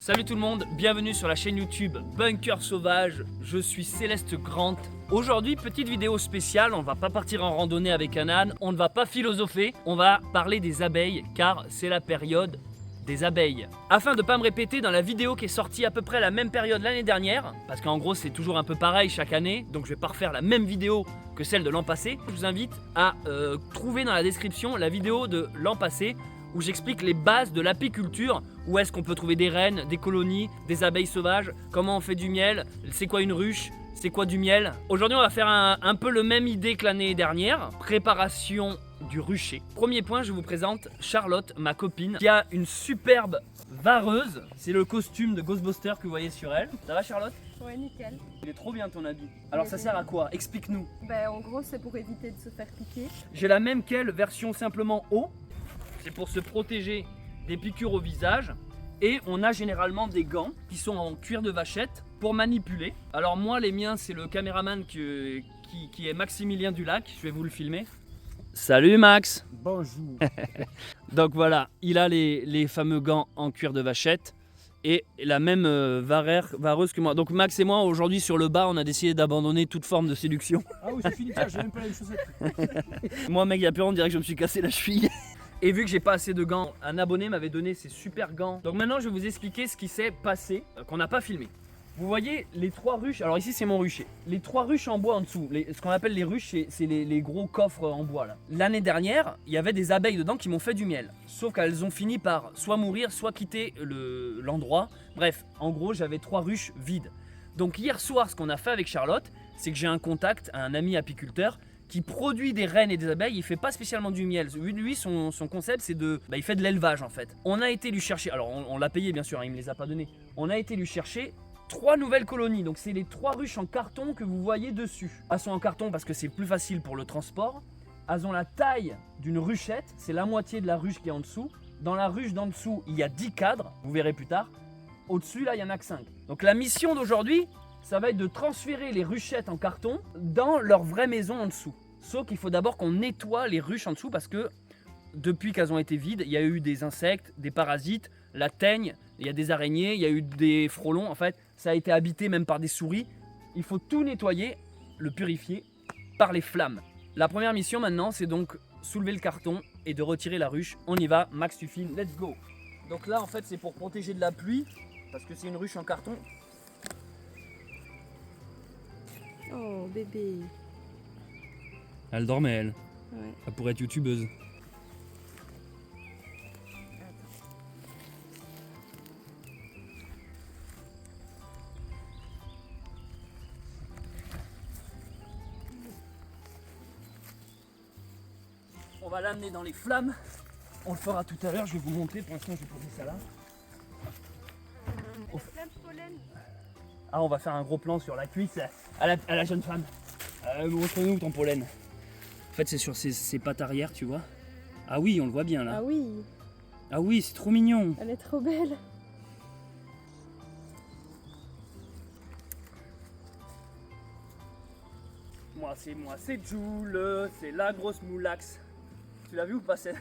Salut tout le monde, bienvenue sur la chaîne YouTube Bunker Sauvage, je suis Céleste Grant. Aujourd'hui, petite vidéo spéciale, on va pas partir en randonnée avec un âne, on ne va pas philosopher, on va parler des abeilles car c'est la période des abeilles. Afin de pas me répéter, dans la vidéo qui est sortie à peu près la même période l'année dernière, parce qu'en gros c'est toujours un peu pareil chaque année, donc je vais pas refaire la même vidéo que celle de l'an passé, je vous invite à trouver dans la description la vidéo de l'an passé où j'explique les bases de l'apiculture, où est-ce qu'on peut trouver des reines, des colonies, des abeilles sauvages, comment on fait du miel, c'est quoi une ruche, c'est quoi du miel. Aujourd'hui on va faire un peu le même idée que l'année dernière, préparation du rucher. Premier point, je vous présente Charlotte, ma copine, qui a une superbe vareuse, c'est le costume de Ghostbuster que vous voyez sur elle. Ça va Charlotte? Ouais, nickel. Il est trop bien ton habit. Alors ça sert à quoi? Explique-nous. Ben, en gros, c'est pour éviter de se faire piquer. J'ai la même qu'elle, version simplement eau. C'est pour se protéger des piqûres au visage. Et on a généralement des gants qui sont en cuir de vachette pour manipuler. Alors moi, les miens, c'est le caméraman qui est Maximilien Dulac. Je vais vous le filmer. Salut Max. Bonjour. Donc voilà, il a les fameux gants en cuir de vachette et la même vareuse que moi. Donc Max et moi, aujourd'hui sur le bas, on a décidé d'abandonner toute forme de séduction. Ah oui, c'est fini, tiens, j'ai même pas les chaussettes. Moi mec, il y a plus on dirait que je me suis cassé la cheville. Et vu que j'ai pas assez de gants, un abonné m'avait donné ces super gants. Donc maintenant je vais vous expliquer ce qui s'est passé, qu'on n'a pas filmé. Vous voyez les trois ruches, alors ici c'est mon rucher. Les trois ruches en bois en dessous, ce qu'on appelle les ruches, c'est les gros coffres en bois là. L'année dernière, il y avait des abeilles dedans qui m'ont fait du miel. Sauf qu'elles ont fini par soit mourir, soit quitter l'endroit. Bref, en gros j'avais trois ruches vides. Donc hier soir, ce qu'on a fait avec Charlotte, c'est que j'ai un contact, un ami apiculteur, qui produit des reines et des abeilles. Il fait pas spécialement du miel. Lui, son concept, c'est il fait de l'élevage en fait. On a été lui chercher, alors on l'a payé bien sûr, hein, il me les a pas donné. On a été lui chercher 3 nouvelles colonies. Donc c'est les 3 ruches en carton que vous voyez dessus. Elles sont en carton parce que c'est plus facile pour le transport. Elles ont la taille d'une ruchette, c'est la moitié de la ruche qui est en dessous. Dans la ruche d'en dessous, il y a 10 cadres, vous verrez plus tard. Au-dessus, là, il y en a que 5. Donc la mission d'aujourd'hui, ça va être de transférer les ruchettes en carton dans leur vraie maison en dessous. Sauf qu'il faut d'abord qu'on nettoie les ruches en dessous parce que depuis qu'elles ont été vides, il y a eu des insectes, des parasites, la teigne, il y a des araignées, il y a eu des frelons. En fait, ça a été habité même par des souris. Il faut tout nettoyer, le purifier par les flammes. La première mission maintenant, c'est donc soulever le carton et de retirer la ruche. On y va, Max tu filmes, let's go. Donc là en fait c'est pour protéger de la pluie parce que c'est une ruche en carton. Oh, bébé. Elle dormait elle. Ouais. Elle pourrait être youtubeuse. On va l'amener dans les flammes. On le fera tout à l'heure, je vais vous montrer. Pour l'instant je vais poser ça là. Plein de pollen. Ah, on va faire un gros plan sur la cuisse à la jeune femme. Montre-nous ton pollen. En fait, c'est sur ses pattes arrière, tu vois. Ah oui, on le voit bien là. Ah oui, Ah oui, c'est trop mignon. elle est trop belle. Moi, c'est Joule, c'est la grosse moulax. Tu l'as vu ou pas celle?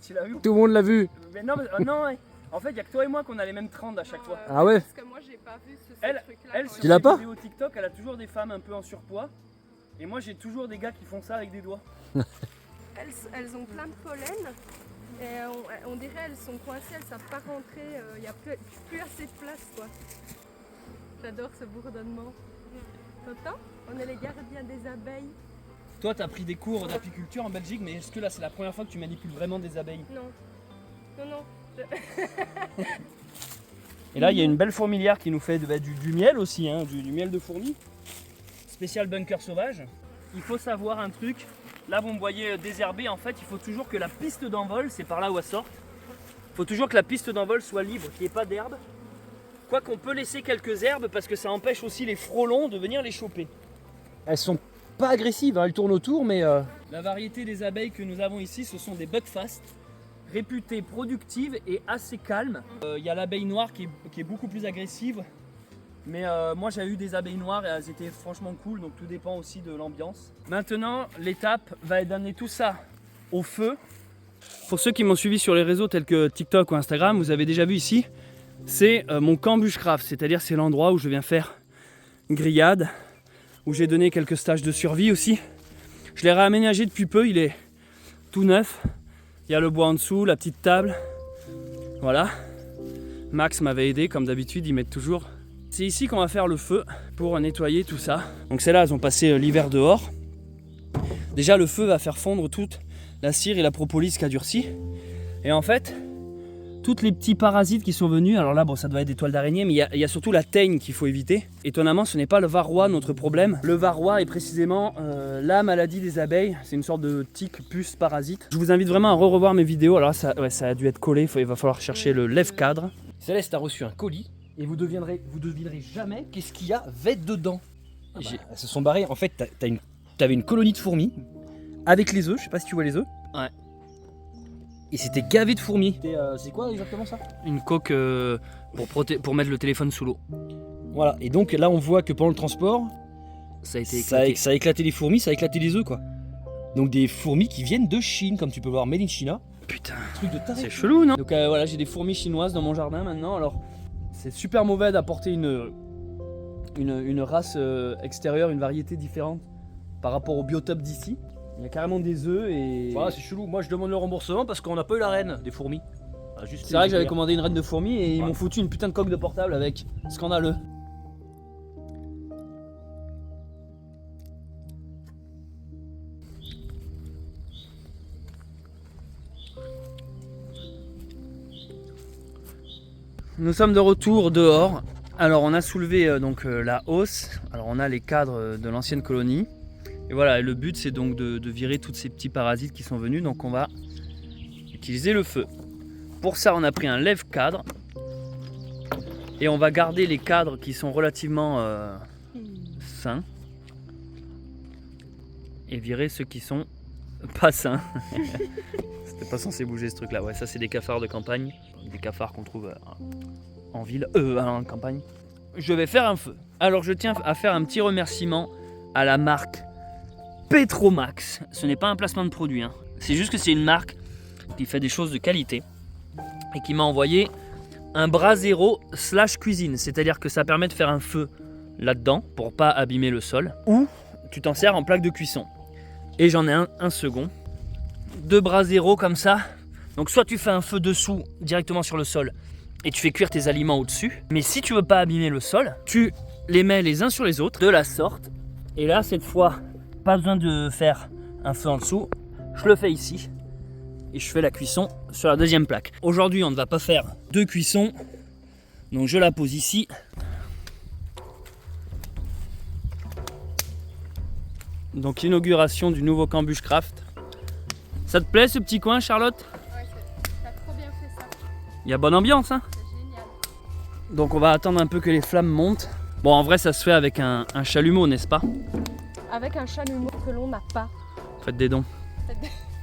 Tu l'as vu ou... Tout le monde l'a vu. Mais non, non, ouais. En fait, il y a que toi et moi qu'on a les mêmes trends à chaque fois. Ah ouais? Parce que moi, j'ai pas vu ce Elle, truc-là. elle quand sur Tu l'as ses pas? vidéos TikTok, elle a toujours des femmes un peu en surpoids. Et moi, j'ai toujours des gars qui font ça avec des doigts. elles ont plein de pollen. Et on dirait elles sont coincées, elles savent pas rentrer. Il n'y a plus assez de place, quoi. J'adore ce bourdonnement. T'entends? On est les gardiens des abeilles. Toi, t'as pris des cours d'apiculture en Belgique, mais est-ce que là, c'est la première fois que tu manipules vraiment des abeilles? Non. Non, non. Et là, il y a une belle fourmilière qui nous fait du miel aussi, hein, du miel de fourmi. Spécial bunker sauvage. Il faut savoir un truc. Là, vous me voyez désherber. En fait, il faut toujours que la piste d'envol, c'est par là où elle sort. Il faut toujours que la piste d'envol soit libre, qu'il n'y ait pas d'herbe. Quoi qu'on peut laisser quelques herbes parce que ça empêche aussi les frelons de venir les choper. Elles sont pas agressives, hein, elles tournent autour, mais La variété des abeilles que nous avons ici, ce sont des buckfast, réputées productives et assez calmes. Il y a l'abeille noire qui est beaucoup plus agressive. Mais moi j'ai eu des abeilles noires et elles étaient franchement cool, donc tout dépend aussi de l'ambiance. Maintenant, l'étape va être d'amener tout ça au feu. Pour ceux qui m'ont suivi sur les réseaux tels que TikTok ou Instagram, vous avez déjà vu ici c'est mon camp bushcraft, c'est-à-dire c'est l'endroit où je viens faire une grillade, où j'ai donné quelques stages de survie aussi. Je l'ai réaménagé depuis peu, il est tout neuf. Il y a le bois en dessous, la petite table. Voilà. Max m'avait aidé, comme d'habitude, ils mettent toujours. C'est ici qu'on va faire le feu pour nettoyer tout ça. Donc celles-là, elles ont passé l'hiver dehors. Déjà, le feu va faire fondre toute la cire et la propolis qui a durci. Et en fait, tous les petits parasites qui sont venus, alors là, bon, ça doit être des toiles d'araignée, mais il y a surtout la teigne qu'il faut éviter. Étonnamment, ce n'est pas le varroa notre problème. Le varroa est précisément la maladie des abeilles. C'est une sorte de tique, puce, parasite. Je vous invite vraiment à revoir mes vidéos. Alors ça, ouais, ça a dû être collé, il va falloir chercher le lève-cadre. Céleste a reçu un colis et vous devinerez jamais qu'est-ce qu'il y avait dedans. Elles se sont barrées. En fait, t'avais une colonie de fourmis avec les œufs. Je sais pas si tu vois les œufs. Ouais. Et c'était gavé de fourmis. C'est quoi exactement ça? Une coque pour mettre le téléphone sous l'eau. Voilà. Et donc là, on voit que pendant le transport, Ça a été éclaté. ça a éclaté les fourmis, ça a éclaté les œufs quoi. Donc des fourmis qui viennent de Chine, comme tu peux voir, made in China. Putain, Truc de taré. c'est chelou, non? Donc voilà, j'ai des fourmis chinoises dans mon jardin maintenant. Alors, c'est super mauvais d'apporter une race extérieure, une variété différente par rapport au biotope d'ici. Il y a carrément des œufs et... Voilà, c'est chelou. Moi, je demande le remboursement parce qu'on n'a pas eu la reine des fourmis. Ah, C'est vrai que j'avais commandé une reine de fourmis et ils Ouais. m'ont foutu une putain de coque de portable avec. Scandaleux. Nous sommes de retour dehors. Alors on a soulevé la hausse. Alors on a les cadres de l'ancienne colonie. Et voilà, le but c'est donc de virer tous ces petits parasites qui sont venus. Donc on va utiliser le feu. Pour ça on a pris un lève-cadre. Et on va garder les cadres qui sont relativement sains. Et virer ceux qui sont pas sains. C'était pas censé bouger ce truc là. Ouais, ça c'est des cafards de campagne. Des cafards qu'on trouve en ville, en campagne. Je vais faire un feu. Alors je tiens à faire un petit remerciement à la marque Petromax. Ce n'est pas un placement de produit, hein. C'est juste que c'est une marque qui fait des choses de qualité et qui m'a envoyé un brasero / cuisine. C'est-à-dire que ça permet de faire un feu là-dedans pour pas abîmer le sol. Ou tu t'en sers en plaque de cuisson. Et j'en ai un second. 2 brasero comme ça. Donc soit tu fais un feu dessous directement sur le sol et tu fais cuire tes aliments au-dessus. Mais si tu veux pas abîmer le sol, tu les mets les uns sur les autres de la sorte. Et là cette fois, pas besoin de faire un feu en dessous. Je le fais ici et je fais la cuisson sur la deuxième plaque. Aujourd'hui on ne va pas faire 2 cuissons. Donc je la pose ici. Donc l'inauguration du nouveau camp bushcraft. Ça te plaît ce petit coin, Charlotte? Ouais, t'as trop bien fait ça. Il y a bonne ambiance, hein? C'est génial. Donc on va attendre un peu que les flammes montent. Bon, en vrai ça se fait avec un chalumeau, n'est-ce pas? Avec un chalumeau que l'on n'a pas. Faites des dons. Faites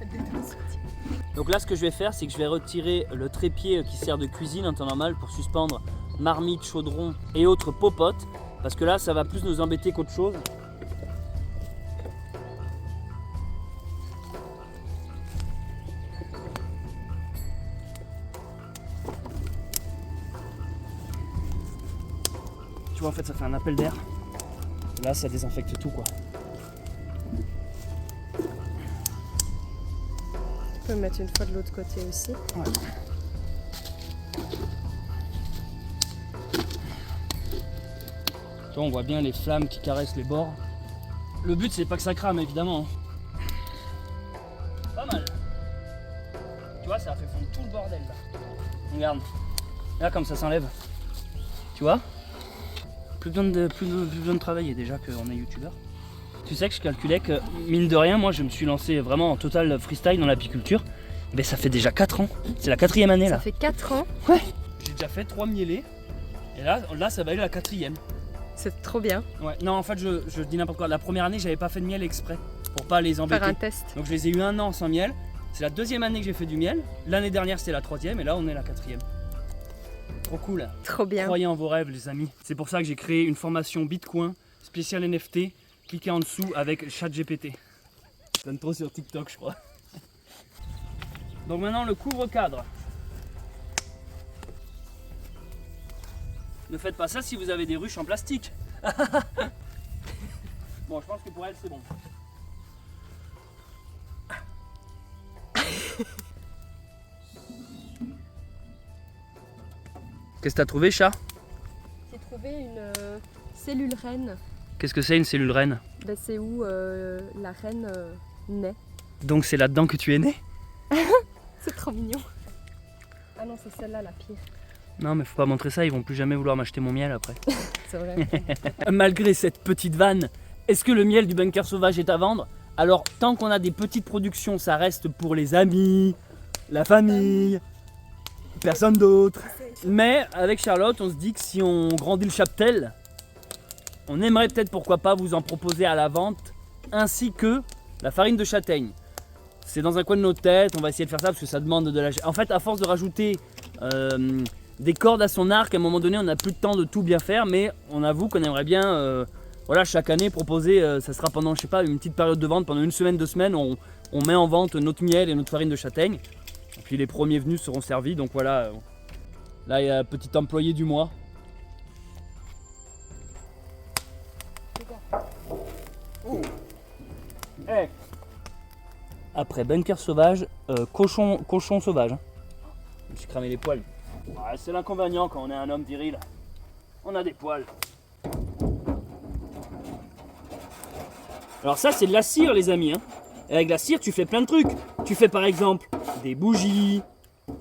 des dons soutiens. Donc là ce que je vais faire, c'est que je vais retirer le trépied qui sert de cuisine en temps normal pour suspendre marmites, chaudrons et autres popotes. Parce que là ça va plus nous embêter qu'autre chose. Tu vois, en fait ça fait un appel d'air. Là ça désinfecte tout quoi. On peut mettre une fois de l'autre côté aussi. Ouais. Tu vois, on voit bien les flammes qui caressent les bords. Le but c'est pas que ça crame évidemment. Pas mal. Tu vois, ça a fait fondre tout le bordel là. Regarde. Là comme ça s'enlève. Tu vois? Plus besoin de travailler déjà qu'on est youtubeur. Tu sais que je calculais que, mine de rien, moi je me suis lancé vraiment en total freestyle dans l'apiculture. Mais ça fait déjà 4 ans. C'est la 4e année là. Ça fait 4 ans. Ouais. J'ai déjà fait 3 mielés. Et là ça va être la 4e. C'est trop bien. Ouais. Non, en fait, je dis n'importe quoi. La première année, j'avais pas fait de miel exprès pour pas les embêter. Faire un test. Donc je les ai eu 1 an sans miel. C'est la 2e année que j'ai fait du miel. L'année dernière, c'était la 3e. Et là, on est la 4e. Trop cool. Trop bien. Croyez en vos rêves, les amis. C'est pour ça que j'ai créé une formation Bitcoin spéciale NFT. Cliquez en dessous avec ChatGPT. Je donne trop sur TikTok, je crois. Donc maintenant, le couvre-cadre. Ne faites pas ça si vous avez des ruches en plastique. Bon, je pense que pour elle, c'est bon. Qu'est-ce que t'as trouvé, chat? J'ai trouvé une cellule reine. Qu'est-ce que c'est une cellule reine? Ben, c'est où la reine naît. Donc c'est là-dedans que tu es né? C'est trop mignon. Ah non, c'est celle-là la pire. Non, mais faut pas montrer ça, ils vont plus jamais vouloir m'acheter mon miel après. C'est vrai. Malgré cette petite vanne, est-ce que le miel du bunker sauvage est à vendre? Alors, tant qu'on a des petites productions, ça reste pour les amis, la famille, personne d'autre. Mais avec Charlotte, on se dit que si on grandit le cheptel, on aimerait peut-être pourquoi pas vous en proposer à la vente, ainsi que la farine de châtaigne. C'est dans un coin de nos têtes, on va essayer de faire ça parce que ça demande de la... En fait, à force de rajouter des cordes à son arc, à un moment donné, on n'a plus de temps de tout bien faire, mais on avoue qu'on aimerait bien, voilà, chaque année proposer, ça sera pendant, je sais pas, une petite période de vente, pendant une semaine, 2 semaines, on met en vente notre miel et notre farine de châtaigne. Et puis les premiers venus seront servis, donc voilà. Là, il y a un petit employé du mois. Hey. Après bunker sauvage, cochon sauvage. Hein. Je me suis cramé les poils. Ouais, c'est l'inconvénient quand on est un homme viril. On a des poils. Alors ça, c'est de la cire, les amis. Hein. Et avec la cire, tu fais plein de trucs. Tu fais par exemple des bougies.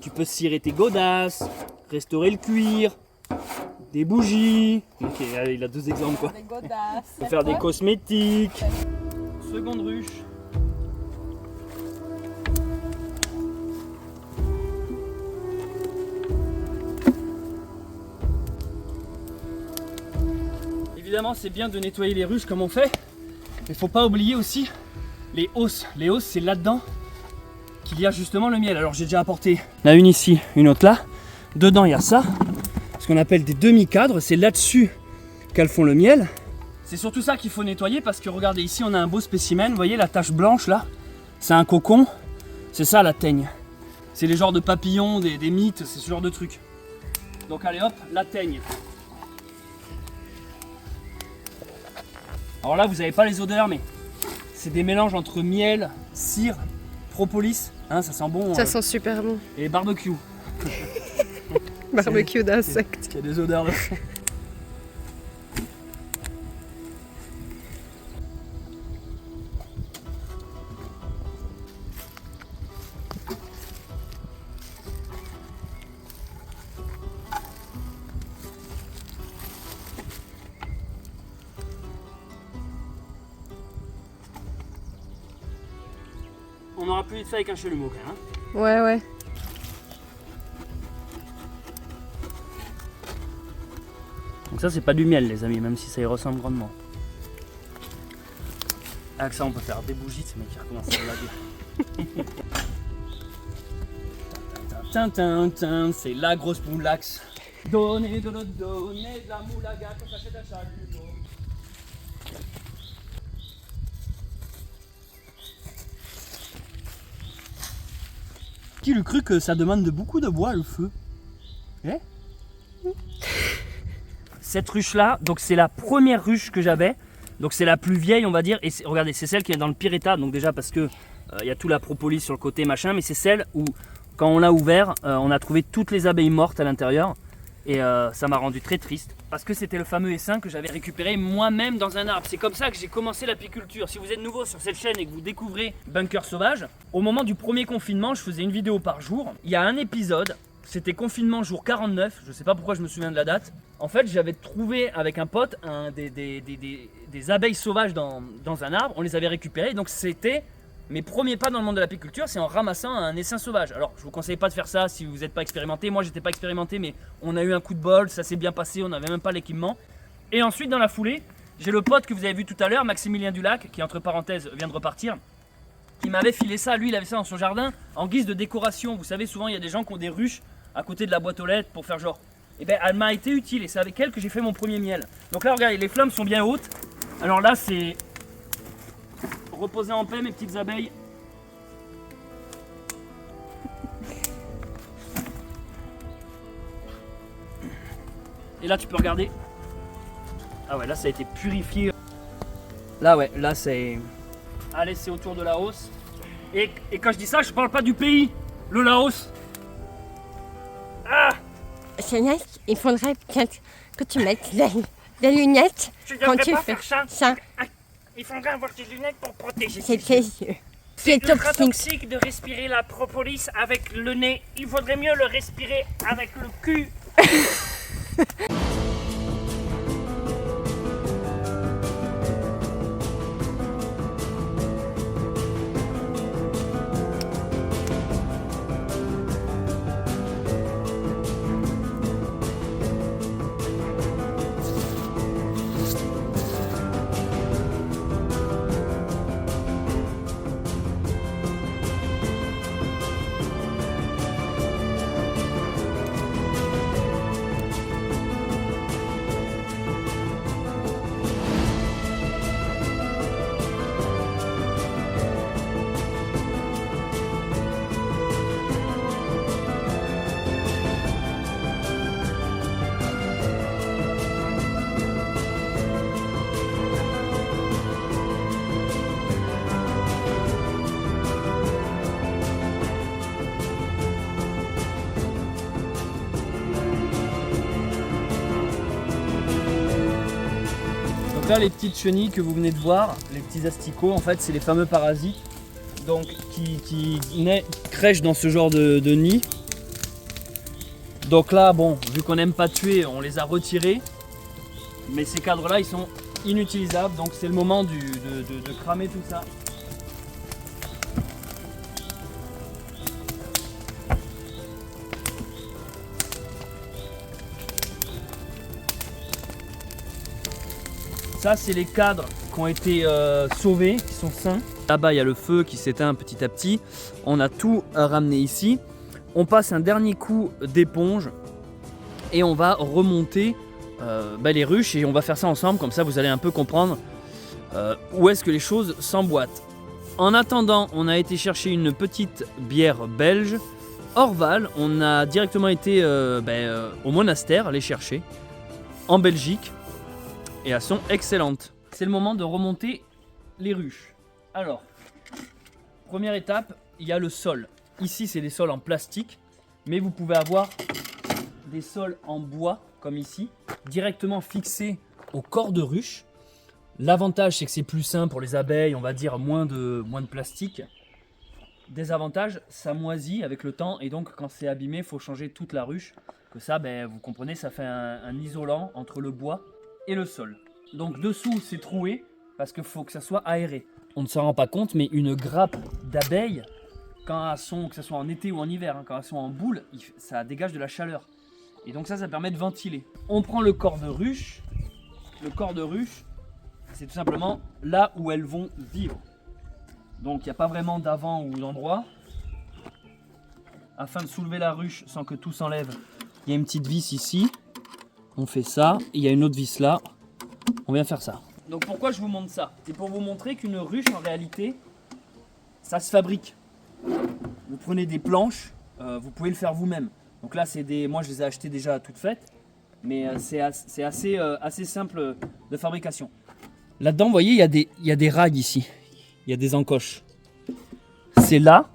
Tu peux cirer tes godasses, restaurer le cuir, des bougies. Ok, allez, il a 2 exemples quoi. Des godasses. Tu peux faire des cosmétiques. Seconde ruche. Évidemment, c'est bien de nettoyer les ruches comme on fait, mais faut pas oublier aussi les hausses. Les hausses, c'est là-dedans qu'il y a justement le miel. Alors j'ai déjà apporté la une ici, une autre là. Dedans, il y a ça, ce qu'on appelle des demi-cadres. C'est là-dessus qu'elles font le miel. C'est surtout ça qu'il faut nettoyer parce que regardez, ici on a un beau spécimen. Vous voyez la tache blanche là? C'est un cocon. C'est ça la teigne. C'est les genres de papillons, des mythes, c'est ce genre de trucs. Donc allez hop, la teigne. Alors là, vous n'avez pas les odeurs, mais c'est des mélanges entre miel, cire, propolis. Hein, ça sent bon. Ça sent super bon. Et barbecue. Barbecue d'insectes. Il y a des odeurs de... On aura plus de ça avec un chalumeau quand même. Hein. Ouais, ouais. Donc ça c'est pas du miel les amis, même si ça y ressemble grandement. Avec ça on peut faire des bougies, c'est mec qui recommence à blaguer. Tintin, c'est la grosse moulax. Donnez de la moulaga qu'on s'achète à chalumeau. Qui l'eût cru que ça demande beaucoup de bois le feu? Eh? Cette ruche là, donc c'est la première ruche que j'avais, donc c'est la plus vieille on va dire, et regardez c'est celle qui est dans le pire état, donc déjà parce que y a tout la propolis sur le côté machin, mais c'est celle où quand on l'a ouvert, on a trouvé toutes les abeilles mortes à l'intérieur, et ça m'a rendu très triste, parce que c'était le fameux essaim que j'avais récupéré moi-même dans un arbre. C'est comme ça que j'ai commencé l'apiculture. Si vous êtes nouveau sur cette chaîne et que vous découvrez Bunker Sauvage, au moment du premier confinement, je faisais une vidéo par jour. Il y a un épisode, c'était confinement jour 49, je sais pas pourquoi je me souviens de la date. En fait, j'avais trouvé avec un pote des abeilles sauvages dans un arbre, on les avait récupérées, donc c'était mes premiers pas dans le monde de l'apiculture, c'est en ramassant un essaim sauvage. Alors, je vous conseille pas de faire ça si vous n'êtes pas expérimenté. Moi, j'étais pas expérimenté, mais on a eu un coup de bol, ça s'est bien passé, on n'avait même pas l'équipement. Et ensuite, dans la foulée, j'ai le pote que vous avez vu tout à l'heure, Maximilien Dulac, qui entre parenthèses vient de repartir, qui m'avait filé ça. Lui, il avait ça dans son jardin en guise de décoration. Vous savez, souvent, il y a des gens qui ont des ruches à côté de la boîte aux lettres pour faire genre. Et ben, elle m'a été utile et c'est avec elle que j'ai fait mon premier miel. Donc là, regardez, les flammes sont bien hautes. Alors là, c'est reposez en paix mes petites abeilles. Et là tu peux regarder. Ah ouais, là ça a été purifié. Là ouais, là c'est... Allez, c'est autour de Laos. Et quand je dis ça, je parle pas du pays, le Laos. Ah, Chanel, il faudrait peut-être que tu mettes des lunettes tu quand devrais tu pas fais faire ça. ça. Il faudrait avoir des lunettes pour protéger C'est tes yeux. tes yeux. C'est C'est ultra toxique. toxique de respirer la propolis avec le nez. Il faudrait mieux le respirer avec le cul. Donc là, les petites chenilles que vous venez de voir, les petits asticots, en fait, c'est les fameux parasites donc, qui crèchent dans ce genre de nid. Donc là, bon, vu qu'on n'aime pas tuer, on les a retirés. Mais ces cadres-là, ils sont inutilisables. Donc c'est le moment de cramer tout ça. Ça, c'est les cadres qui ont été sauvés, qui sont sains. Là-bas, il y a le feu qui s'éteint petit à petit. On a tout ramené ici. On passe un dernier coup d'éponge et on va remonter les ruches et on va faire ça ensemble. Comme ça, vous allez un peu comprendre où est-ce que les choses s'emboîtent. En attendant, on a été chercher une petite bière belge. Orval, on a directement été au monastère les chercher en Belgique. Et elles sont excellentes. C'est le moment de remonter les ruches. Alors, première étape, il y a le sol. Ici, c'est des sols en plastique, mais vous pouvez avoir des sols en bois, comme ici, directement fixés au corps de ruche. L'avantage, c'est que c'est plus sain pour les abeilles, on va dire moins de plastique. Désavantage, ça moisit avec le temps, et donc quand c'est abîmé, il faut changer toute la ruche. Que ça, vous comprenez, ça fait un isolant entre le bois et le sol. Donc dessous c'est troué parce qu'il faut que ça soit aéré. On ne s'en rend pas compte, mais une grappe d'abeilles, quand elles sont, que ce soit en été ou en hiver, quand elles sont en boule, ça dégage de la chaleur. Et donc ça permet de ventiler. On prend le corps de ruche. Le corps de ruche, c'est tout simplement là où elles vont vivre. Donc il n'y a pas vraiment d'avant ou d'endroit. Afin de soulever la ruche sans que tout s'enlève, il y a une petite vis ici. On fait ça, et il y a une autre vis là. On vient faire ça. Donc pourquoi je vous montre ça? C'est pour vous montrer qu'une ruche en réalité, ça se fabrique. Vous prenez des planches, vous pouvez le faire vous-même. Donc là, moi je les ai achetées déjà toutes faites, mais c'est assez simple de fabrication. Là-dedans, vous voyez, il y a des rails ici. Il y a des encoches. C'est là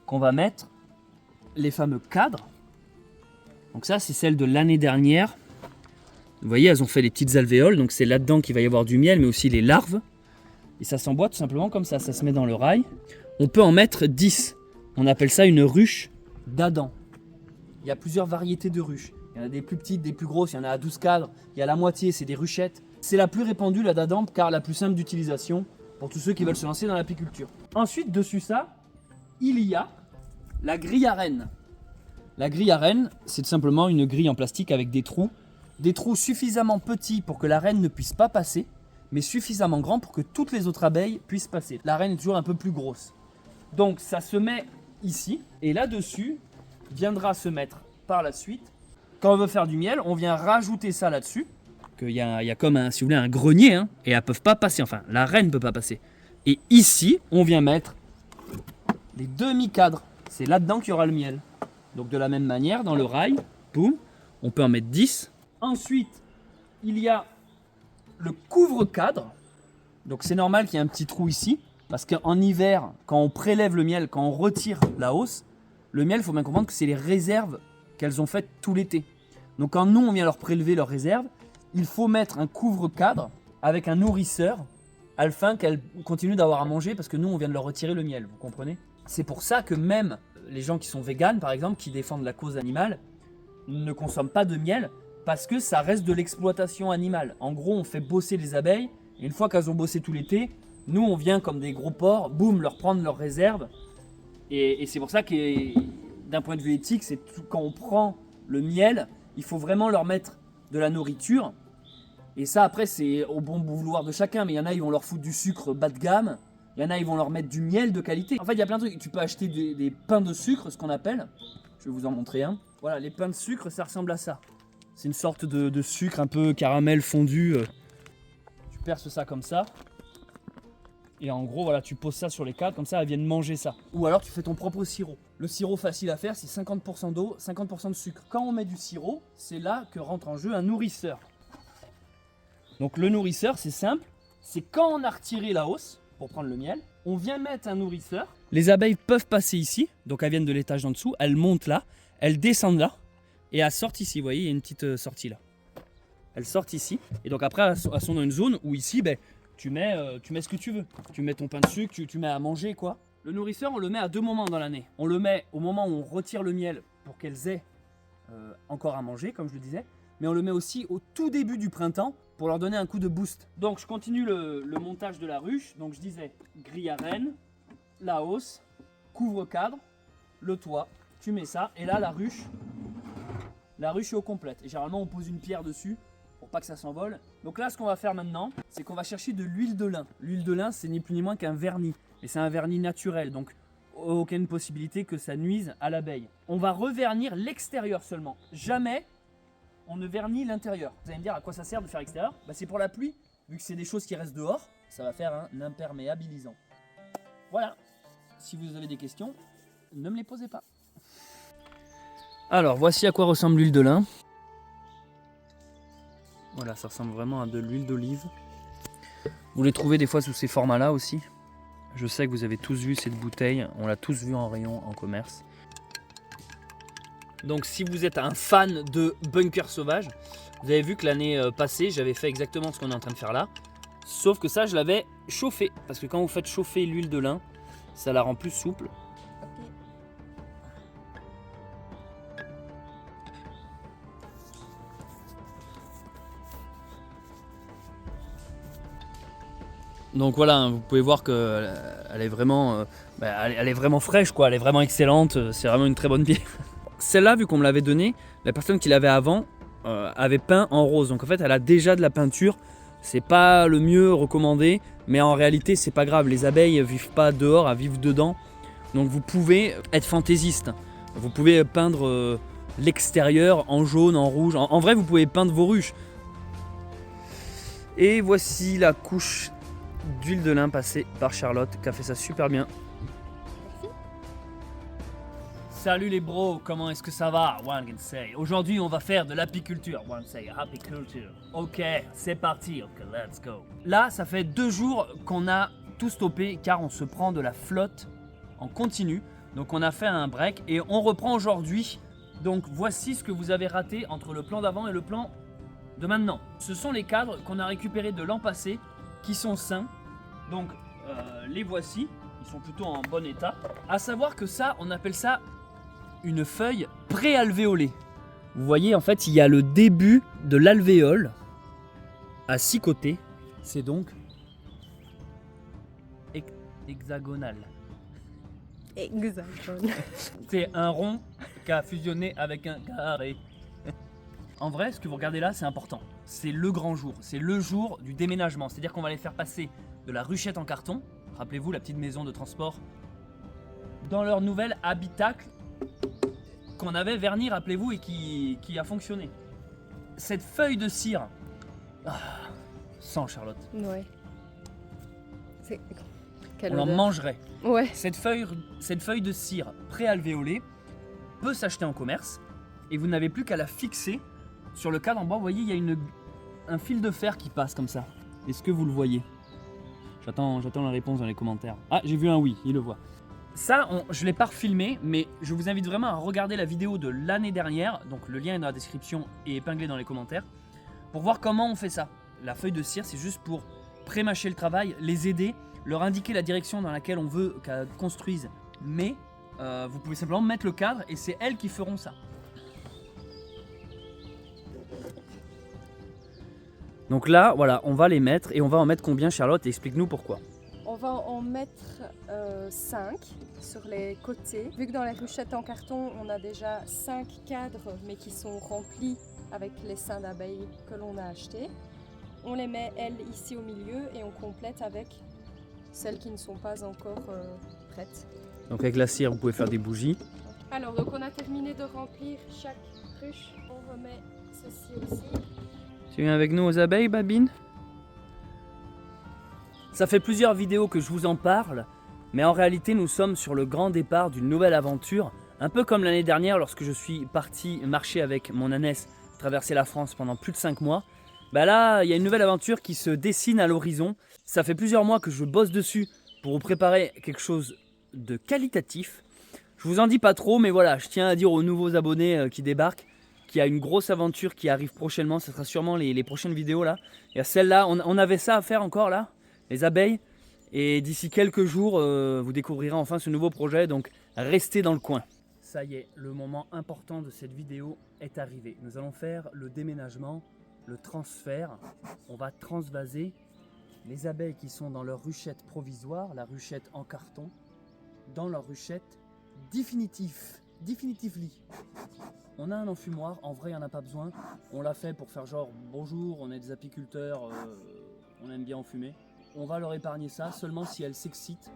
qu'on va mettre les fameux cadres. Donc ça, c'est celle de l'année dernière. Vous voyez, elles ont fait les petites alvéoles, donc c'est là-dedans qu'il va y avoir du miel, mais aussi les larves. Et ça s'emboîte tout simplement comme ça se met dans le rail. On peut en mettre 10. On appelle ça une ruche d'Adam. Il y a plusieurs variétés de ruches. Il y en a des plus petites, des plus grosses, il y en a à 12 cadres. Il y a la moitié, c'est des ruchettes. C'est la plus répandue, la d'Adam, car la plus simple d'utilisation pour tous ceux qui veulent se lancer dans l'apiculture. Ensuite, dessus ça, il y a la grille à rennes. La grille à rennes, c'est tout simplement une grille en plastique avec des trous suffisamment petits pour que la reine ne puisse pas passer, mais suffisamment grands pour que toutes les autres abeilles puissent passer. La reine est toujours un peu plus grosse. Donc ça se met ici, et là-dessus viendra se mettre par la suite. Quand on veut faire du miel, on vient rajouter ça là-dessus. Il y a comme si vous voulez, un grenier, et elles ne peuvent pas passer, enfin la reine ne peut pas passer. Et ici, on vient mettre des demi-cadres. C'est là-dedans qu'il y aura le miel. Donc de la même manière, dans le rail, boum, on peut en mettre 10. Ensuite, il y a le couvre-cadre. Donc c'est normal qu'il y ait un petit trou ici. Parce qu'en hiver, quand on prélève le miel, quand on retire la hausse, le miel, il faut bien comprendre que c'est les réserves qu'elles ont faites tout l'été. Donc quand nous, on vient leur prélever leurs réserves, il faut mettre un couvre-cadre avec un nourrisseur afin qu'elles continuent d'avoir à manger parce que nous, on vient de leur retirer le miel, vous comprenez? C'est pour ça que même les gens qui sont véganes, par exemple, qui défendent la cause animale, ne consomment pas de miel parce que ça reste de l'exploitation animale. En gros, on fait bosser les abeilles et une fois qu'elles ont bossé tout l'été, nous, on vient comme des gros porcs, boum, leur prendre leurs réserves. Et c'est pour ça que, d'un point de vue éthique, quand on prend le miel, il faut vraiment leur mettre de la nourriture. Et ça, après, c'est au bon vouloir de chacun. Mais il y en a, ils vont leur foutre du sucre bas de gamme. Il y en a, ils vont leur mettre du miel de qualité. En fait, il y a plein de trucs. Tu peux acheter des pains de sucre, ce qu'on appelle. Je vais vous en montrer un. Voilà, les pains de sucre, ça ressemble à ça. C'est une sorte de sucre un peu caramel fondu. Tu perces ça comme ça. Et en gros, voilà, tu poses ça sur les cadres, comme ça, elles viennent manger ça. Ou alors, tu fais ton propre sirop. Le sirop facile à faire, c'est 50% d'eau, 50% de sucre. Quand on met du sirop, c'est là que rentre en jeu un nourrisseur. Donc le nourrisseur, c'est simple. C'est quand on a retiré la hausse, pour prendre le miel, on vient mettre un nourrisseur. Les abeilles peuvent passer ici, donc elles viennent de l'étage d'en dessous, elles montent là, elles descendent là, et elles sortent ici. Vous voyez, il y a une petite sortie là. Elles sortent ici, et donc après, elles sont dans une zone où ici, tu mets ce que tu veux. Tu mets ton pain de sucre, tu mets à manger quoi. Le nourrisseur, on le met à 2 moments dans l'année. On le met au moment où on retire le miel pour qu'elles aient encore à manger, comme je le disais. Mais on le met aussi au tout début du printemps pour leur donner un coup de boost. Donc je continue le montage de la ruche. Donc je disais grille à reine, la hausse, couvre-cadre, le toit. Tu mets ça et là la ruche est au complète. Et généralement on pose une pierre dessus pour pas que ça s'envole. Donc là ce qu'on va faire maintenant, c'est qu'on va chercher de l'huile de lin. L'huile de lin, c'est ni plus ni moins qu'un vernis. Et c'est un vernis naturel, donc aucune possibilité que ça nuise à l'abeille. On va revernir l'extérieur seulement. Jamais on ne vernit l'intérieur. Vous allez me dire à quoi ça sert de faire l'extérieur? C'est pour la pluie, vu que c'est des choses qui restent dehors, ça va faire un imperméabilisant. Voilà. Si vous avez des questions, ne me les posez pas. Alors, voici à quoi ressemble l'huile de lin. Voilà, ça ressemble vraiment à de l'huile d'olive. Vous les trouvez des fois sous ces formats-là aussi. Je sais que vous avez tous vu cette bouteille, on l'a tous vu en rayon en commerce. Donc si vous êtes un fan de bunker sauvage, vous avez vu que l'année passée, j'avais fait exactement ce qu'on est en train de faire là. Sauf que ça, je l'avais chauffé. Parce que quand vous faites chauffer l'huile de lin, ça la rend plus souple. Donc voilà, vous pouvez voir qu'elle est vraiment, elle est vraiment fraîche, quoi. Elle est vraiment excellente. C'est vraiment une très bonne bière. Celle-là, vu qu'on me l'avait donnée, la personne qui l'avait avant avait peint en rose. Donc en fait, elle a déjà de la peinture. C'est pas le mieux recommandé, mais en réalité, c'est pas grave. Les abeilles vivent pas dehors, elles vivent dedans. Donc vous pouvez être fantaisiste. Vous pouvez peindre l'extérieur en jaune, en rouge. En vrai, vous pouvez peindre vos ruches. Et voici la couche d'huile de lin passée par Charlotte, qui a fait ça super bien. Salut les bros, comment est-ce que ça va? One can say. Aujourd'hui, on va faire de l'apiculture. One say apiculture. Ok, c'est parti. Ok, let's go. Là, ça fait 2 jours qu'on a tout stoppé car on se prend de la flotte en continu. Donc, on a fait un break et on reprend aujourd'hui. Donc, voici ce que vous avez raté entre le plan d'avant et le plan de maintenant. Ce sont les cadres qu'on a récupérés de l'an passé qui sont sains. Donc, les voici. Ils sont plutôt en bon état. À savoir que ça, on appelle ça une feuille préalvéolée. Vous voyez, en fait, il y a le début de l'alvéole à 6 côtés. C'est donc hexagonal. Hexagone. C'est un rond qui a fusionné avec un carré. En vrai, ce que vous regardez là, c'est important. C'est le grand jour. C'est le jour du déménagement. C'est-à-dire qu'on va les faire passer de la ruchette en carton, rappelez-vous la petite maison de transport, dans leur nouvel habitacle qu'on avait verni, rappelez-vous, et qui a fonctionné. Cette feuille de cire, sans Charlotte, Ouais. C'est... Quelle on en odeur. mangerait. Ouais. Cette feuille de cire préalvéolée peut s'acheter en commerce et vous n'avez plus qu'à la fixer sur le cadre en bas, vous voyez, il y a un fil de fer qui passe comme ça. Est-ce que vous le voyez? J'attends la réponse dans les commentaires. Ah, j'ai vu un oui, il le voit. Ça, je ne l'ai pas refilmé, mais je vous invite vraiment à regarder la vidéo de l'année dernière. Donc le lien est dans la description et épinglé dans les commentaires. Pour voir comment on fait ça. La feuille de cire, c'est juste pour pré-mâcher le travail, les aider, leur indiquer la direction dans laquelle on veut qu'elles construisent. Mais vous pouvez simplement mettre le cadre et c'est elles qui feront ça. Donc là, voilà, on va les mettre et on va en mettre combien, Charlotte? Explique-nous pourquoi. On va en mettre 5 sur les côtés. Vu que dans les ruchettes en carton, on a déjà 5 cadres, mais qui sont remplis avec les seins d'abeilles que l'on a achetés. On les met, elles, ici au milieu et on complète avec celles qui ne sont pas encore prêtes. Donc avec la cire, vous pouvez faire des bougies. Alors, donc on a terminé de remplir chaque ruche. On remet ceci aussi. Tu viens avec nous aux abeilles, Babine? Ça fait plusieurs vidéos que je vous en parle, mais en réalité nous sommes sur le grand départ d'une nouvelle aventure, un peu comme l'année dernière lorsque je suis parti marcher avec mon ânesse, traverser la France pendant plus de 5 mois. Bah là, il y a une nouvelle aventure qui se dessine à l'horizon. Ça fait plusieurs mois que je bosse dessus pour vous préparer quelque chose de qualitatif. Je vous en dis pas trop, mais voilà, je tiens à dire aux nouveaux abonnés qui débarquent qu'il y a une grosse aventure qui arrive prochainement. Ce sera sûrement les prochaines vidéos là. Il y a celle-là, on avait ça à faire encore là, les abeilles. Et d'ici quelques jours, vous découvrirez enfin ce nouveau projet, donc restez dans le coin. Ça y est, le moment important de cette vidéo est arrivé. Nous allons faire le déménagement, le transfert. On va transvaser les abeilles qui sont dans leur ruchette provisoire, la ruchette en carton, dans leur ruchette definitively. On a un enfumoir, en vrai il n'y en a pas besoin. On l'a fait pour faire genre bonjour, on est des apiculteurs, on aime bien enfumer. On va leur épargner ça seulement si elles s'excitent.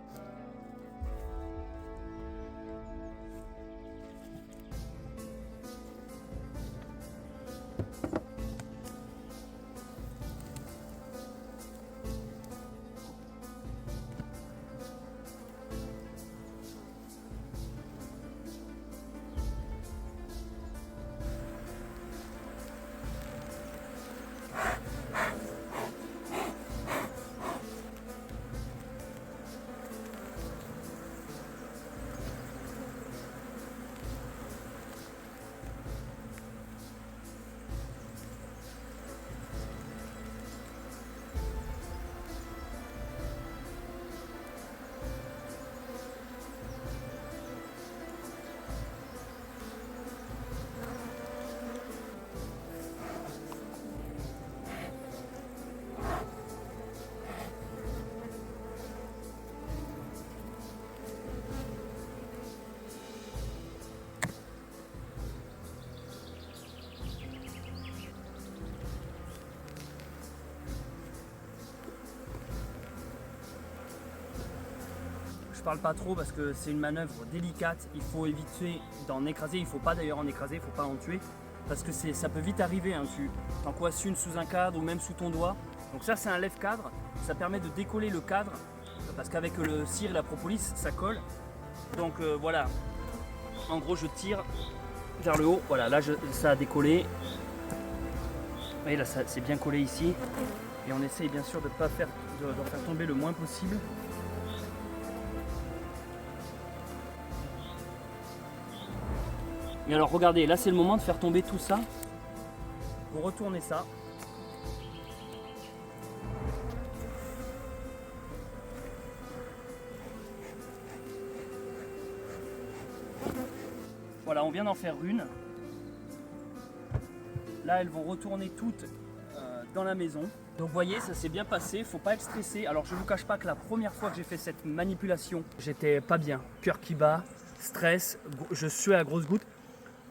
Je parle pas trop parce que c'est une manœuvre délicate, il faut éviter d'en écraser, il faut pas d'ailleurs en écraser, il faut pas en tuer parce que ça peut vite arriver, hein. Tu t'en coinces une sous un cadre ou même sous ton doigt. Donc ça c'est un lève-cadre, ça permet de décoller le cadre parce qu'avec le cire et la propolis ça colle. Donc voilà, en gros je tire vers le haut, voilà là ça a décollé. Vous voyez là c'est bien collé ici et on essaye bien sûr de pas faire, d'en faire tomber le moins possible. Et alors regardez, là c'est le moment de faire tomber tout ça. Vous retournez ça. Voilà, on vient d'en faire une. Là elles vont retourner toutes dans la maison. Donc vous voyez, ça s'est bien passé, faut pas être stressé. Alors je vous cache pas que la première fois que j'ai fait cette manipulation, j'étais pas bien. Cœur qui bat, stress, je suais à grosses gouttes.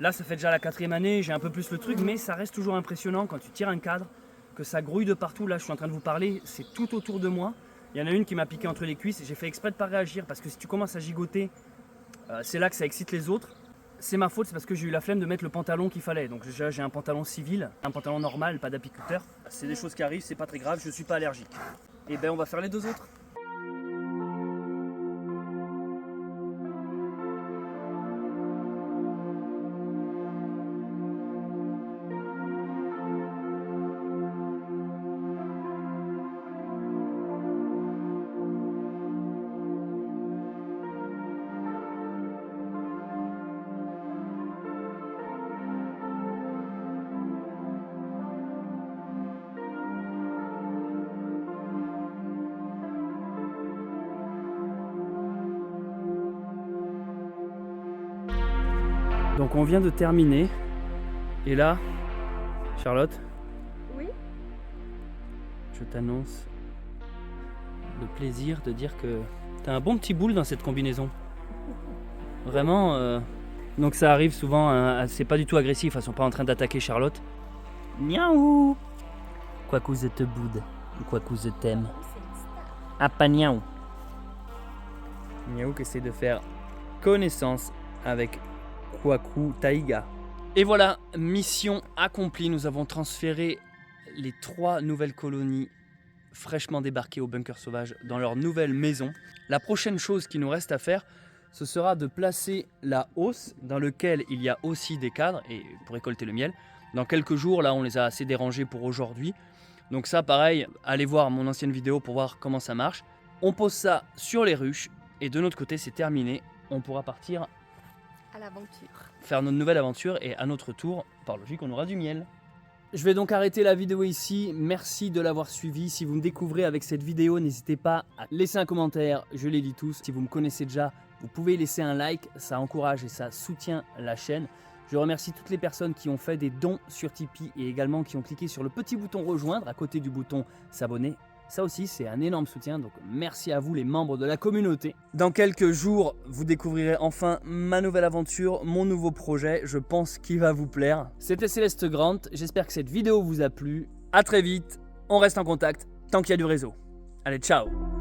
Là, ça fait déjà la 4e année, j'ai un peu plus le truc, mais ça reste toujours impressionnant quand tu tires un cadre, que ça grouille de partout. Là, je suis en train de vous parler, c'est tout autour de moi. Il y en a une qui m'a piqué entre les cuisses, j'ai fait exprès de ne pas réagir parce que si tu commences à gigoter, c'est là que ça excite les autres. C'est ma faute, c'est parce que j'ai eu la flemme de mettre le pantalon qu'il fallait. Donc déjà, j'ai un pantalon civil, un pantalon normal, pas d'apiculteur. C'est des choses qui arrivent, c'est pas très grave, je suis pas allergique. Et ben, on va faire les deux autres. Donc on vient de terminer. Et là, Charlotte, Oui. je t'annonce le plaisir de dire que t'as un bon petit boule dans cette combinaison. Vraiment. Donc ça arrive souvent, hein, c'est pas du tout agressif, elles sont pas en train d'attaquer Charlotte. Niaou. Quacou je te boude, quacou je t'aime. Ah pas niaou. Niaou qui essaie de faire connaissance avec Quacou Taïga. Et voilà, mission accomplie, nous avons transféré les 3 nouvelles colonies fraîchement débarquées au bunker sauvage dans leur nouvelle maison. La prochaine chose qui nous reste à faire, ce sera de placer la hausse dans laquelle il y a aussi des cadres et pour récolter le miel. Dans quelques jours, là on les a assez dérangés pour aujourd'hui. Donc ça pareil, allez voir mon ancienne vidéo pour voir comment ça marche. On pose ça sur les ruches et de notre côté c'est terminé. On pourra partir À l'aventure. faire notre nouvelle aventure et à notre tour, par logique, on aura du miel. Je vais donc arrêter la vidéo ici. Merci de l'avoir suivi. Si vous me découvrez avec cette vidéo, n'hésitez pas à laisser un commentaire. Je les lis tous. Si vous me connaissez déjà, vous pouvez laisser un like. Ça encourage et ça soutient la chaîne. Je remercie toutes les personnes qui ont fait des dons sur Tipeee et également qui ont cliqué sur le petit bouton rejoindre à côté du bouton s'abonner. Ça aussi, c'est un énorme soutien, donc merci à vous les membres de la communauté. Dans quelques jours, vous découvrirez enfin ma nouvelle aventure, mon nouveau projet, je pense qu'il va vous plaire. C'était Céleste Grant, j'espère que cette vidéo vous a plu. A très vite, on reste en contact tant qu'il y a du réseau. Allez, ciao!